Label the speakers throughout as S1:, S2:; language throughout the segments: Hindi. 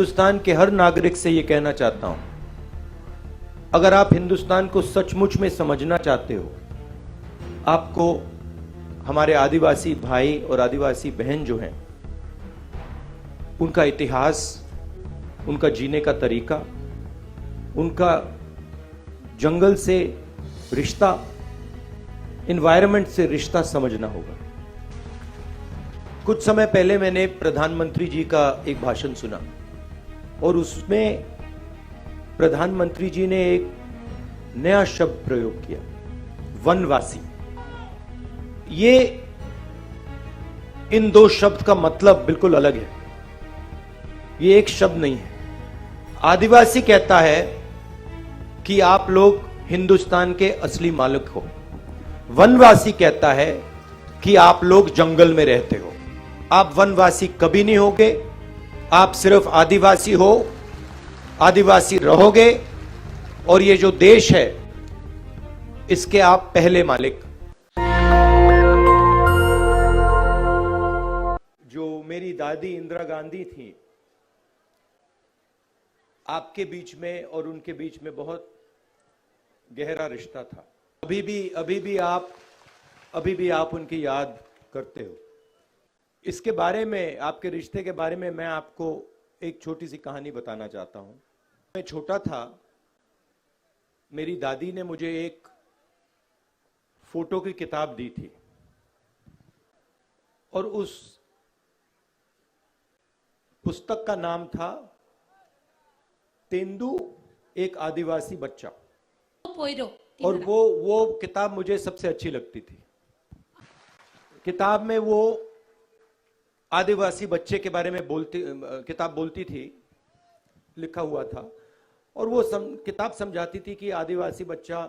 S1: हिंदुस्तान के हर नागरिक से यह कहना चाहता हूं, अगर आप हिंदुस्तान को सचमुच में समझना चाहते हो, आपको हमारे आदिवासी भाई और आदिवासी बहन जो हैं, उनका इतिहास, उनका जीने का तरीका, उनका जंगल से रिश्ता, एनवायरनमेंट से रिश्ता समझना होगा। कुछ समय पहले मैंने प्रधानमंत्री जी का एक भाषण सुना और उसमें प्रधानमंत्री जी ने एक नया शब्द प्रयोग किया, वनवासी। ये इन दो शब्द का मतलब बिल्कुल अलग है, ये एक शब्द नहीं है। आदिवासी कहता है कि आप लोग हिंदुस्तान के असली मालिक हो, वनवासी कहता है कि आप लोग जंगल में रहते हो। आप वनवासी कभी नहीं होगे, आप सिर्फ आदिवासी हो, आदिवासी रहोगे और ये जो देश है इसके आप पहले मालिक। जो मेरी दादी इंदिरा गांधी थी, आपके बीच में और उनके बीच में बहुत गहरा रिश्ता था। अभी भी आप उनकी याद करते हो। इसके बारे में, आपके रिश्ते के बारे में मैं आपको एक छोटी सी कहानी बताना चाहता हूं। मैं छोटा था, मेरी दादी ने मुझे एक फोटो की किताब दी थी और उस पुस्तक का नाम था तेंदू एक आदिवासी बच्चा। और वो किताब मुझे सबसे अच्छी लगती थी। किताब में वो आदिवासी बच्चे के बारे में किताब बोलती थी, लिखा हुआ था, और वो किताब समझाती थी कि आदिवासी बच्चा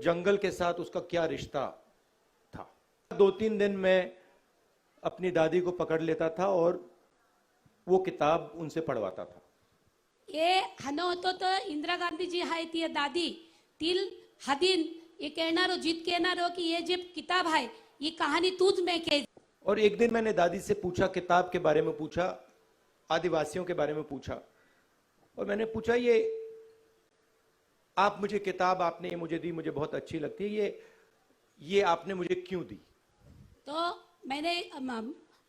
S1: जंगल के साथ उसका क्या रिश्ता था। 2-3 दिन मैं अपनी दादी को पकड़ लेता था और वो किताब उनसे पढ़वाता था।
S2: ये हानो होतो तो इंदिरा गांधी जी हाय ती दादी तिल हदीन ये कहनारो जीत कहनारो कि ये जो किताब है ये कहानी तूज में के।
S1: और एक दिन मैंने दादी से पूछा, किताब के बारे में पूछा, आदिवासियों के बारे में पूछा, और मैंने पूछा ये आप मुझे किताब आपने ये मुझे दी, मुझे बहुत अच्छी लगती है, ये आपने मुझे क्यों दी?
S2: तो मैंने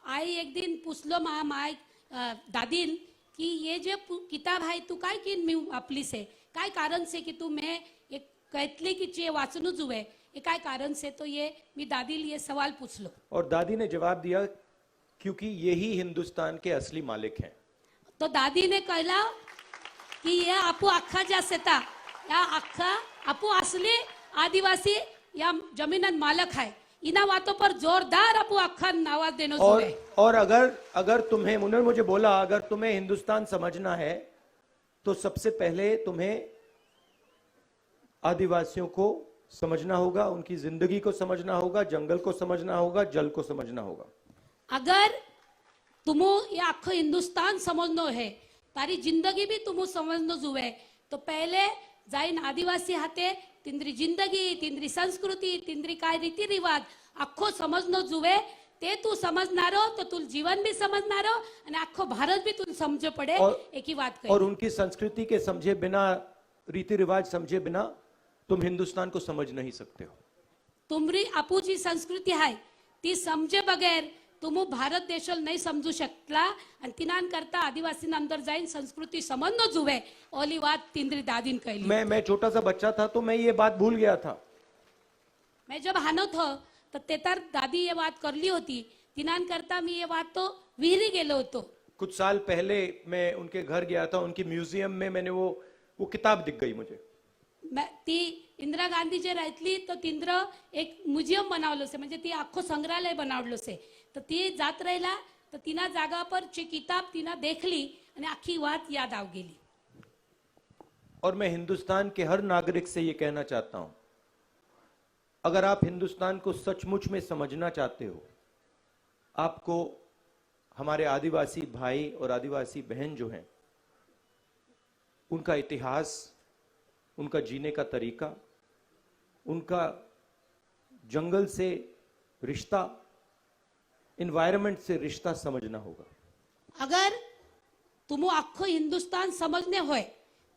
S2: आई एक दिन पूछ लो माय दादीन कि ये जो किताब है तू काय की मी आपली से काय कारण से कि तू मैं एक कैथली की चे वाचनू जुए ये काय कारण से, तो ये मी दादी लिए सवाल पूछ लो। और
S1: दादी ने जवाब दिया क्योंकि यही हिंदुस्तान के असली मालिक हैं।
S2: तो दादी ने कहला कि ये आपू अख्खा जासे था या अख्खा आपू असली आदिवासी या जमीनन मालक है, इना बातों पर जोरदार आपू अख्खा आवाज देनो जुए।
S1: और अगर तुम्हें, उन्होंने मुझे बोला, अगर तुम्हें हिंदुस्तान समझना है तो सबसे पहले तुम्हें आदिवासियों को समझना होगा, उनकी जिंदगी को समझना होगा, जंगल को समझना होगा, जल को समझना होगा।
S2: अगर तुमो ये आखो हिंदुस्तान समझनो है, तारी जिंदगी भी तुमो समझनो जुए, तो पहले जाइन आदिवासी हाथे तिंद्री जिंदगी, तिंद्री संस्कृती, तिंद्री काय रीति रिवाज आखो समझनो जुए। ते तू समझनारो तो तू जीवन भी समझनारो और आखो भारत भी तू समझो पड़े। एक ही बात कही।
S1: और उनकी संस्कृति के समझे बिना, रीति रिवाज समझे बिना तुम हिंदुस्तान को समझ नहीं सकते हो।
S2: तुमरी आपूची संस्कृती है ती समझे बगैर तुम भारत देश नहीं समझू शकला आणि तिनान करता आदिवासी अंदर जाइन संस्कृति समझनो जुवे। ओली बात तिंद्री दादीन कहली।
S1: मैं छोटा सा बच्चा था तो मैं ये बात भूल गया था।
S2: मैं जब हानो था तो तेतर दादी ये बात कर ली होती, तिनान करता मैं ये बात तो विहरी गेलो होतो।
S1: कुछ साल पहले मैं उनके घर गया था, उनकी म्यूजियम में मैंने वो किताब दिख गई मुझे।
S2: ती इंदिरा गांधी जे रहतली तो तिंद्र एक म्युझियम बनावलो से, म्हणजे ती आखो संग्रहालय बनावलो से, तो ती जात राहिला तो तिना जागा पर ची किताब तिना देखली आणि आखी बात याद आव गेली।
S1: और मैं हिंदुस्तान के हर नागरिक से यह कहना चाहता हूं, अगर आप हिंदुस्तान को सचमुच में समझना चाहते हो, आपको हमारे आदिवासी भाई और आदिवासी बहन जो हैं, उनका इतिहास, उनका जीने का तरीका, उनका जंगल से रिश्ता, एनवायरनमेंट से रिश्ता समझना होगा।
S2: अगर तुमो आखो हिंदुस्तान समजने होय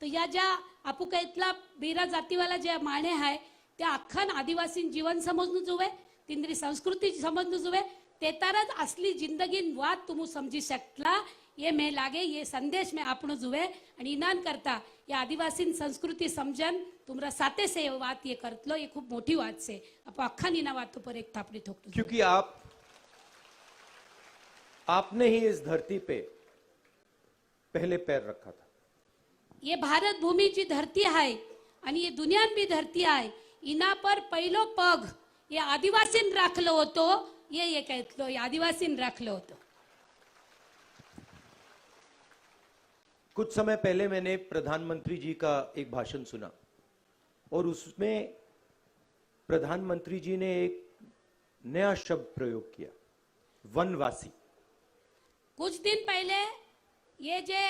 S2: तर या ज्या आपू कैतला बेरा जातीवाला जे माणे आहे त्या अख्खान आदिवासी जीवन समजणं जुवे तिंद्री संस्कृती समजणं जुवे ते तरच असली जिंदगी वात तुम समझी सकला ये मैं लागे ये संदेश में आपण जुवे आणि इनान करता या आदिवासी संस्कृती समजन तुमरा साथे से बात ये करतलो ये खूब मोठी बात से आप अख्खा नीना बातों पर एक थापड़ी ठोकतो
S1: क्योंकि आपने ही इस धरती पे पहले पैर रखा था।
S2: ये भारत भूमी जी धरती है आणि ये दुनियान भी धरती है इना पर पहिलो पग ये आदिवासीन राखलो होतो ये कहतलो ये आदिवासीन राखलो होतो।
S1: कुछ समय पहले मैंने प्रधानमंत्री जी का एक भाषण सुना और उसमें प्रधानमंत्री जी ने एक नया शब्द प्रयोग किया, वनवासी।
S2: कुछ दिन पहले ये जे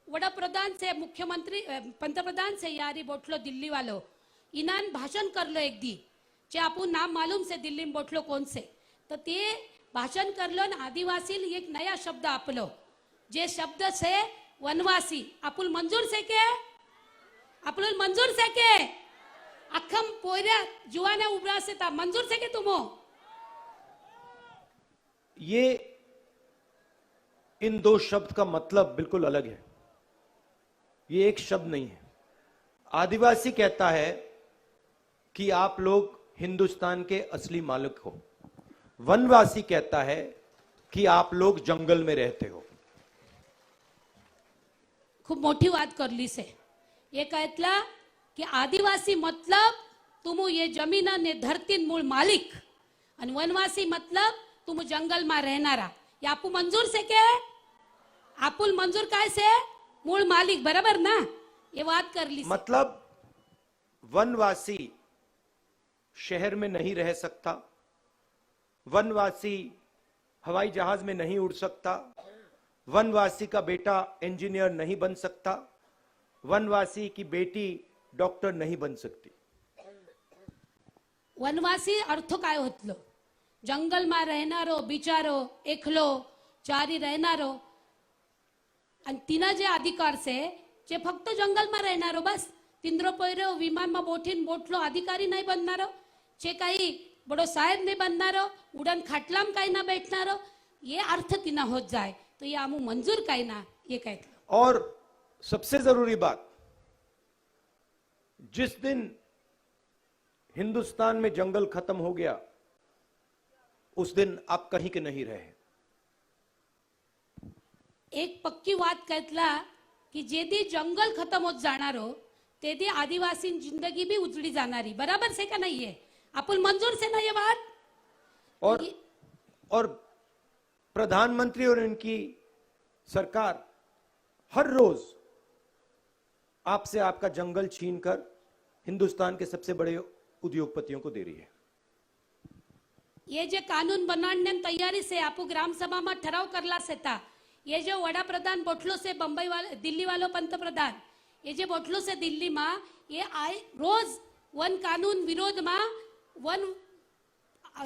S2: वड़ा प्रधान से मुख्यमंत्री पंतप्रधान से यारी बोटलो दिल्ली वालो इनान भाषण करलो एक दी जे आपू नाम मालूम से दिल्ली में बोटलो कौन से तो ते भाषण करलो न आदिवासी एक नया शब्द आपलो जे शब्द से वनवासी आपुल मंजूर से के आपुल मंजूर से के अखम पोयरा जुवाने उबरा से ता मंजूर से के तुमो
S1: ये इन दो शब्द का मतलब बिल्कुल अलग है। ये एक शब्द नहीं है। आदिवासी कहता है कि आप लोग हिंदुस्तान के असली मालिक हो, वनवासी कहता है कि आप लोग जंगल में रहते हो।
S2: खूब मोठी बात करली से ये कहतला कि आदिवासी मतलब तुम ये जमीन ने धरती मूल मालिक और वनवासी मतलब तुम जंगल में रहनारा ये आपू मंजूर से के आपुल मंजूर काय से मूल मालिक बराबर ना ये बात कर ली
S1: मतलब वनवासी शहर में नहीं रह सकता, वनवासी हवाई जहाज में नहीं उड़ सकता, वनवासी का बेटा इंजीनियर नहीं बन सकता, वनवासी की बेटी डॉक्टर नहीं बन सकती।
S2: वनवासी अर्थ काय होतलो जंगल में रहनारो बिचारो एकलो चारी रहनारो आणि तिना जे अधिकार से जे फक्त जंगल में रहनारो बस तिंद्रो पैरो विमान में बोठीन बोटलो अधिकारी नहीं बननारो जे काही बड़ो साहेब नहीं बननारो उड़न खाटलाम काही ना बैठनारो ये अर्थ तिना होत जाए तो ये आमू मंजूर काही ना ये कहते।
S1: और सबसे जरूरी बात, जिस दिन हिंदुस्तान में जंगल खत्म हो गया उस दिन आप कहीं के नहीं रहे।
S2: एक पक्की बात कहतला कि जेदी जंगल खत्म होत जाणारो तेदी आदिवासी जिंदगी भी उजड़ी जानारी बराबर से का नहीं है आपण मंजूर से ना ये बात।
S1: और प्रधानमंत्री और इनकी सरकार हर रोज आपसे आपका जंगल छीनकर हिंदुस्तान के सबसे बड़े उद्योगपतियों को दे रही है।
S2: ये जे कानून बनाने तैयारी से आपू ग्राम सभा में ठराव करला से था ये जो वड़ा प्रधान बोटलो से बंबई वाले दिल्ली वालों पंतप्रधान ये जे बोटलो से दिल्ली में ये आए रोज वन कानून विरोध में वन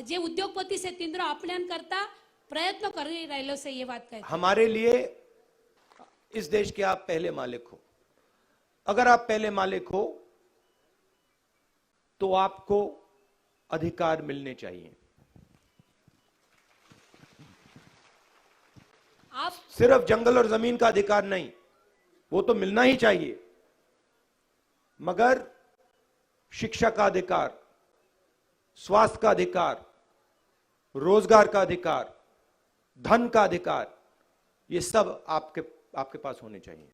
S2: जे उद्योगपति से तिंद्रो अपमान करता प्रयत्न कर रहे से ये बात कहते।
S1: हमारे लिए इस देश के आप पहले मालिक हो। अगर आप पहले मालिक हो तो आपको अधिकार मिलने चाहिए।
S2: आप
S1: सिर्फ जंगल और जमीन का अधिकार नहीं, वो तो मिलना ही चाहिए, मगर शिक्षा का अधिकार, स्वास्थ्य का अधिकार, रोजगार का अधिकार, धन का अधिकार, ये सब आपके पास होने चाहिए।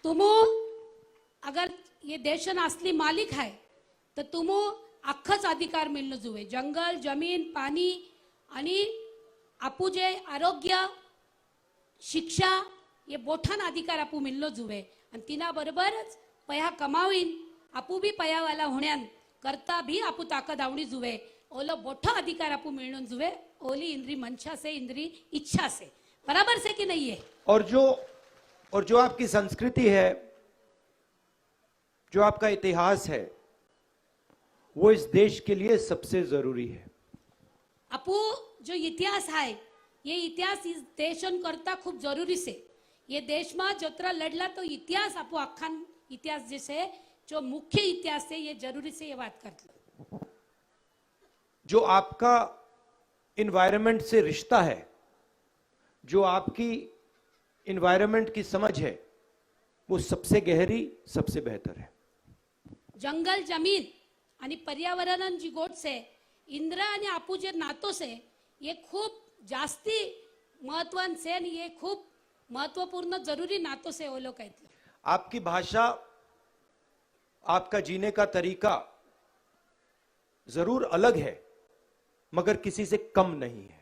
S2: तुम अगर ये देशना असली मालिक है तो तुम अख्खच अधिकार मिळणं जुवे जंगल जमीन पाणी आणि आपू जे आरोग्य शिक्षा ये बोठान अधिकार आपू मिळणं जुवे आणि तिना बरोबरच पया कमावीन आपू भी पयावाला होण्यान करता भी आपू ताकद आवणी जुवे ओलो बोठा अधिकार आपू मिळणं जुवे ओली इंद्री मंशा से इंद्री इच्छा से बराबर से कि नहीं है।
S1: और जो आपकी संस्कृति है, जो आपका इतिहास है, वो इस देश के लिए सबसे जरूरी है।
S2: आपू जो इतिहास है ये इतिहास इस देशन करता खूब जरूरी से ये देश में जतरा लड़ला तो इतिहास आपो आखान इतिहास जैसे जो मुख्य इतिहास है ये जरूरी से ये बात करते
S1: जो आपका इन्वायरमेंट से रिश्ता है, जो आपकी इन्वायरमेंट की समझ है, वो सबसे गहरी, सबसे बेहतर है.
S2: जंगल जमीन आणि पर्यावरणाची गोड से इंद्र आणि आपू जे नातो से ये खूप जास्ती महत्वान से आणि ये खूप महत्वपूर्ण जरूरी नातो से वो लोग आहेत.
S1: आपकी भाषा, आपका जीने का तरीका जरूर अलग है, मगर किसी से कम नहीं है.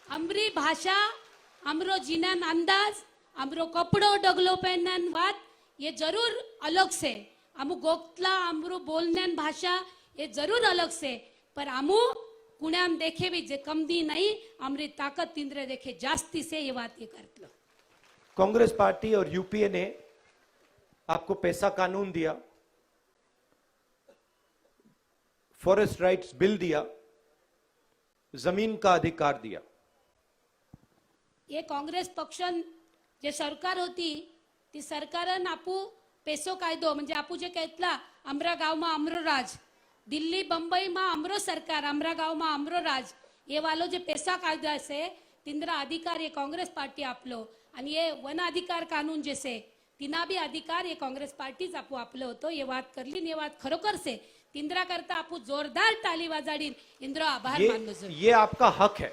S2: अमरी भाषा, अमरो जीनान अंदाज, अमरो कपड़ो डगलो पहनन बात ये जरूर अलग से. अमु गोखला अमरो बोलने भाषा ये जरूर अलग से, पर अमु कुणाम देखे भी जे कम दी नहीं, अमरी ताकत इंद्र देखे जास्ती से ये बात ये करते लो.
S1: कांग्रेस पार्टी और यूपीए ने आपको पैसा कानून दिया, फॉरेस्ट राइट्स बिल दिया, जमीन का अधिकार दिया.
S2: ये काँग्रेस पक्षन जे सरकार होती ती सरकारन आपू पेसो कायदो म्हणजे आपू जे कहतला अमरा गाव में अमरो राज, दिल्ली बंबई में अमरो सरकार, अमरा गाव में अमरो राज, ये वालो जे पैसा कायदा से तिंद्रा अधिकार ये कांग्रेस पार्टी आपलो आणि ये वन अधिकार कानून जैसे तिना भी अधिकार ये कांग्रेस पार्टीच आपू आपलो होतो. ये बात करली ने बात खरोखर से तिंद्रा करता आपू जोरदार ताली वाजाडीन इंद्र आभार मानलो जरूर.
S1: ये आपका हक है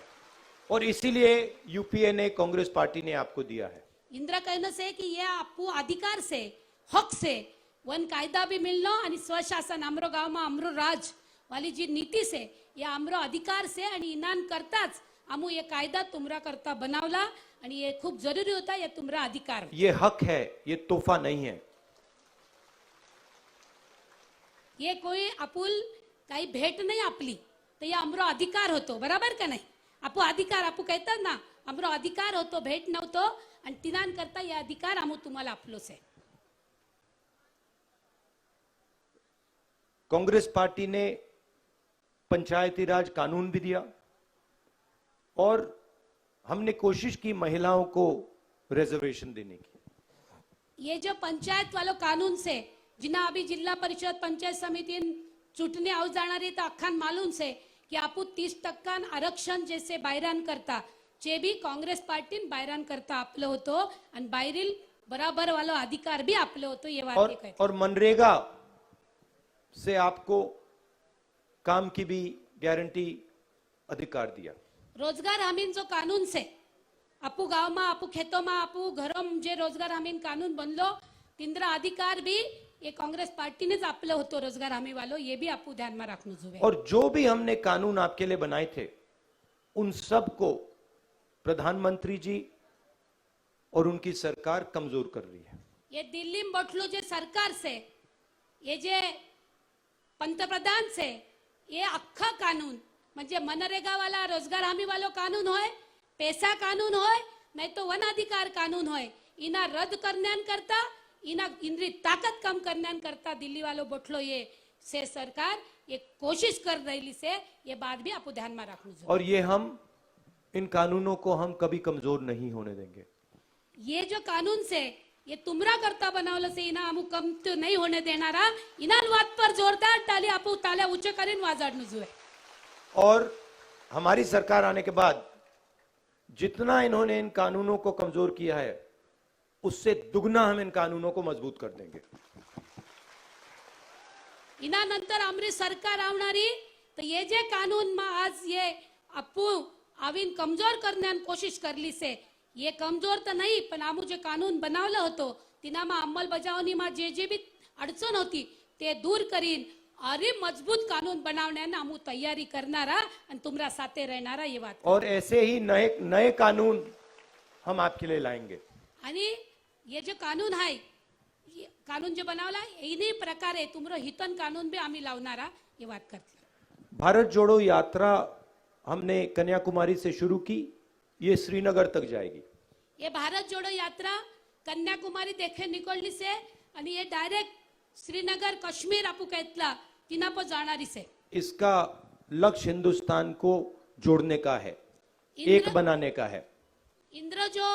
S1: और इसीलिए यूपीए ने, कांग्रेस पार्टी ने आपको दिया है.
S2: इंद्रा कहने से कि ये आपू अधिकार से हक से वन कायदा भी मिलनो आणि स्वशासन अमरो गाव में अमरो राज वाली जी नीति से ये अमरो अधिकार से आणि इनान करताच अमू ये कायदा तुमरा करता बनावला आणि ये खूब जरूरी होता. ये तुमरा अधिकार,
S1: ये हक है, ये तोहफा नहीं है.
S2: ये कोई आपुल काही भेट नाही आपली, तर ये अमरो अधिकार होतो. बराबर का नाही? आपू अधिकार आपू कहतात ना अमरो अधिकार होतो, भेट नव्हतो आणि तिनान करता ये अधिकार आमू तुम्हाला आपलो से.
S1: कांग्रेस पार्टी ने पंचायती राज कानून भी दिया और हमने कोशिश की महिलाओं को रिजर्वेशन देने की.
S2: ये जो पंचायत वालों कानून से जिना अभी जिला परिषद पंचायत समिति चूंटणी आव जाणारी तर अख्खान मालूम से कि आपू 30% आरक्षण जैसे बायरान करता जे भी कांग्रेस पार्टी बायरान करता आपलं होतो आणि बाहेरील बराबर वाला अधिकार भी आपलं होतो. ये बात
S1: और मनरेगा से आपको काम की भी गारंटी अधिकार दिया.
S2: रोजगार हमीन जो कानून से आपू गाव में आपू खेतों में आपू घरों में जे रोजगार हमीन कानून बनलो तिंद्रा अधिकार भी ये कांग्रेस पार्टी ने आपले होतो. रोजगार हमी वालों ये भी आपू ध्यान में रखना जुए.
S1: और जो भी हमने कानून आपके लिए बनाए थे उन सब को प्रधानमंत्री जी और उनकी सरकार कमजोर कर रही है.
S2: ये दिल्ली में बैठलो जे सरकार से ये जे पंतप्रधान से ये अख्खा कानून म्हणजे मनरेगा वाला रोजगार हमी वालो कानून होय, पैसा कानून होय, नहीं तो वन अधिकार कानून होय, इना रद्द करण्यान करता इना इंद्री ताकत कम करण्यान करता दिल्ली वालों बैठलो ये से सरकार ये कोशिश कर रही से ये बात भी आपको ध्यान में रखनी चाहिए.
S1: और ये हम इन कानूनों को हम कभी कमजोर नहीं होने देंगे.
S2: ये जो कानून से ये तुमरा करता बनावलं से इना अमु कम तो नहीं होने देनारा इना बात पर जोरदार ताली आपू ताले ऊंचे करीन वाजाडनु जुए.
S1: और हमारी सरकार आने के बाद जितना इन्होंने इन कानूनों को कमजोर किया है उससे दुगना हम इन कानूनों को मजबूत कर देंगे.
S2: इना नंतर आमरी सरकार आवणारी तो ये जे कानून में आज ये आपू आवीन कमजोर करण्यान कोशिश करली से ये कमजोर तो नहीं पण आमू जे कानून बनावलं होतो तिनामा अंमलबजावणी में जे भी अडचण होती ते दूर करीन अरे मजबूत कानून बनावण्यान आमू तैयारी करनारा आणि तुमरा साथे रहनारा ये बात.
S1: और ऐसे ही नए कानून हम आपके लिए लाएंगे.
S2: आणि ये जो कानून है ये कानून जो बनावला इन्हीं प्रकारे तुमरो हितन कानून भी आम्ही लावनारा ये बात करते.
S1: भारत जोड़ो यात्रा हमने कन्याकुमारी से शुरू की, ये श्रीनगर तक जाएगी.
S2: ये भारत जोड़ो यात्रा कन्याकुमारी देखे निकलली से आणि ये डायरेक्ट श्रीनगर कश्मीर आपू कहतला तिना पर जाणारी से.
S1: इसका लक्ष्य हिंदुस्तान को जोड़ने का है. एक बनाने का है।
S2: इंद्र जो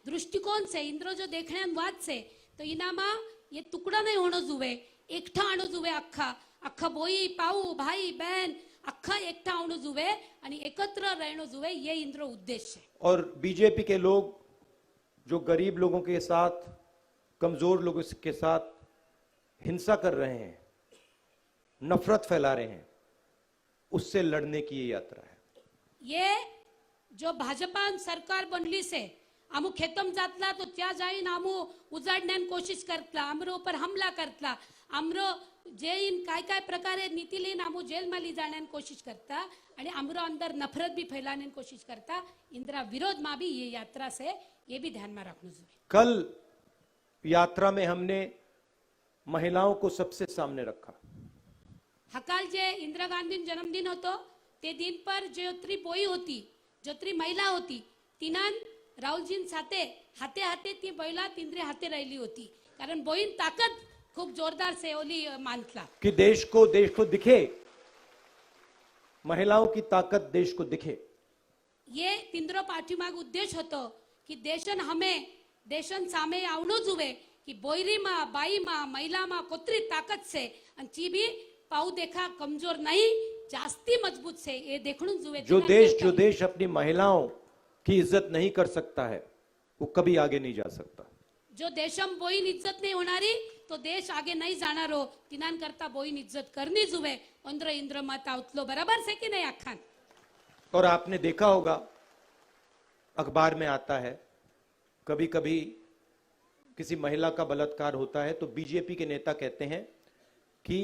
S2: दृष्टिकोन से, इंद्र जो देखने वाद से, तो इनामा ये टुकड़ा नहीं होना जुवे, एकठा आणो जुवे, अख्खा बोई पाऊ भाई बहन अख्खा एकठा आणो जुवे आणि एकत्र रहणो जुवे, ये इंद्र उद्देश्य है।
S1: और बीजेपी के लोग जो गरीब लोगों के साथ, कमजोर लोगों के साथ हिंसा कर रहे हैं, नफरत फैला रहे हैं, उससे लड़ने की ये यात्रा है।
S2: ये जो भाजपा सरकार बनली से आमू खेतम जातला तो त्या जाईन आमू उजाडण्यान कोशिश करतला, आमरो पर हमला करतला, आमरो जेईन काय काय प्रकारे नीति लेन आमू जेल में ली जाण्यान कोशिश करता आणि आमरो अंदर नफरत भी फैलाने कोशिश करता। इंदिरा विरोध में भी ये यात्रा से ये भी ध्यान में रखना चाहिए।
S1: कल यात्रा में हमने महिलाओं को सबसे सामने रखा।
S2: हकाल जे इंदिरा गांधी जन्मदिन होतो ते दिन पर जोत्री बोई होती, जोत्री महिला होती, तिनान राहुलजी साथे हाथे हाथे ती बैला तिंद्रे हाथे राहिली होती, कारण बोईन ताकद खूब जोरदार से ओली मानतला
S1: कि देश को दिखे, महिलाओं की ताकत देश को दिखे।
S2: ये तिंद्रो पाठीमाग उद्देश्य होतो की देशन हमें देशन सामे आवणो जुवे की बोयरी मा बाई मा महिला मा कोतरी ताकत से आणि ची भी पाऊ देखा कमजोर नहीं, जास्ती मजबूत से ये देखणू जुवे।
S1: जो देश अपनी महिलाओं की इज्जत नहीं कर सकता है वो कभी आगे नहीं जा सकता।
S2: जो देशम बोईन इज्जत नहीं होणारी तो देश आगे नहीं जाणार हो, तिनान करता बोईन इज्जत करनी जुवे। इंद्र मत आवतलो बराबर से कि नहीं आखान।
S1: और आपने देखा होगा अखबार में आता है, कभी कभी किसी महिला का बलात्कार होता है तो बीजेपी के नेता कहते हैं कि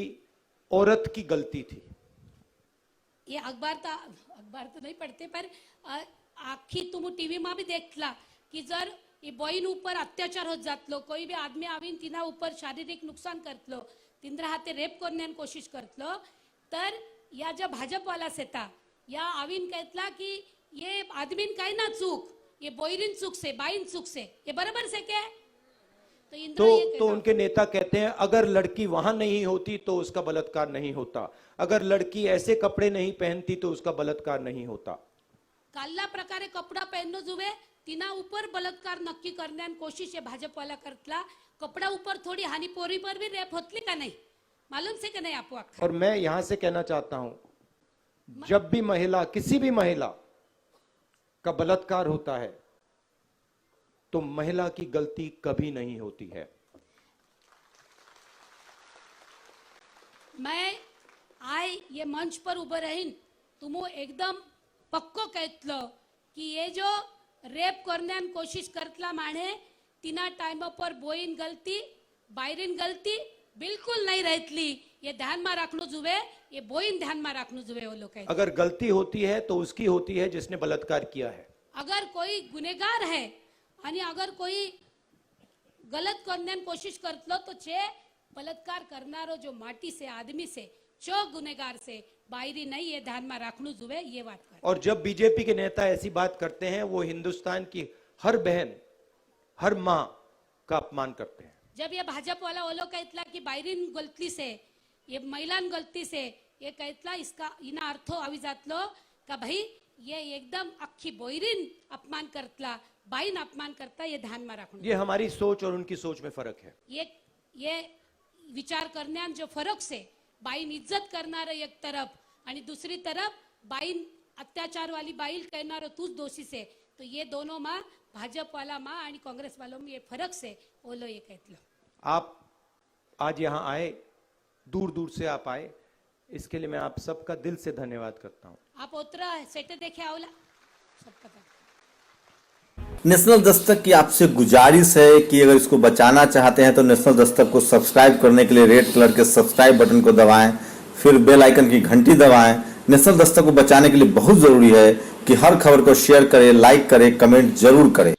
S1: औरत की गलती थी।
S2: ये अखबार तो नहीं पढ़ते, पर आखी तुम टीवी में भी देखला कि जर ये बहीण ऊपर अत्याचार होत जातलो, कोई भी आदमी आवीन तिना ऊपर शारीरिक नुकसान करतलो, तिंद्रा हाथे रेप करण्यान कोशिश करतलो, तर या जो भाजप वाला सेता या आवीन कहतला कि ये आदमीन काय ना चूक, ये बोईरीन चूक से, बाईन चूक से, ये बराबर से क्या?
S1: तो उनके नेता कहते हैं अगर लड़की वहां नहीं होती तो उसका बलात्कार नहीं होता, अगर लड़की ऐसे कपड़े नहीं पहनती तो उसका बलात्कार नहीं होता।
S2: काल्ला प्रकारे कपड़ा पहनो जुवे, तिना ऊपर बलात्कार नक्की करण्यान कोशिश ये भाजप वाला करतला। कपड़ा ऊपर थोड़ी हानि पोरी पर भी रेप होतली का नहीं, मालूम से कि नहीं आपको?
S1: और मैं यहां से कहना चाहता हूं, जब भी महिला, किसी भी महिला का बलात्कार होता है तो महिला की गलती कभी नहीं होती है।
S2: मैं आय ये मंच पर उभं रहीन, तुम एकदम पक्को कहतलो कि ये जो रेप करण्यान कोशिश करतला माणे तिना टाइम पर बोईन गलती, बायरीन गलती बिल्कुल नहीं रहतली, ये ध्यान में रखनो जुवे, ये बोईन ध्यान में रखनो जुवे। वो लोग
S1: अगर गलती होती है तो उसकी होती है जिसने बलात्कार किया है।
S2: अगर कोई गुनेगार है आणि अगर कोई गलत करण्यान कोशिश करतलो तो छे बलात्कार करनारो जो माटी से आदमी से चो गुनेगार से बायरी नहीं, ये ध्यान में रखनु जुवे, ये बात कर।
S1: और जब बीजेपी के नेता ऐसी बात करते हैं वो हिंदुस्तान की हर बहन, हर मां का अपमान करते हैं।
S2: जब ये भाजपा वाला वो लोग कहतला कि बायरीन गलती से, ये महिलान गलती से, ये कहतला इसका इना अर्थो आवी जातलो का भाई ये एकदम अख्खी बोयरीन अपमान करतला, बाईन अपमान करता, ये ध्यान में रखना।
S1: ये हमारी सोच और उनकी सोच में फर्क है।
S2: ये विचार करण्यान जो फरक से बाईन इज्जत करणार एक तरफ आणि दूसरी तरफ बाईन अत्याचार वाली बाईल कहनारो तूच दोषी से, तो ये दोनों माँ भाजपा वाला माँ आणि कांग्रेस वालों में ये फरक से बोलो ये कहतलो। आप
S1: आज यहाँ आए, दूर दूर से आप आए, इसके लिए मैं आप सबका दिल से धन्यवाद करता हूँ।
S2: आप उतरा सेट देखे आवला सब पता।
S3: नेशनल दस्तक की आपसे गुजारिश है कि अगर इसको बचाना चाहते हैं तो नेशनल दस्तक को सब्सक्राइब करने के लिए रेड कलर के सब्सक्राइब बटन को दबाएं, फिर बेल आइकन की घंटी दबाएं। नेशनल दस्तक को बचाने के लिए बहुत जरूरी है कि हर खबर को शेयर करें, लाइक करें, कमेंट जरूर करें।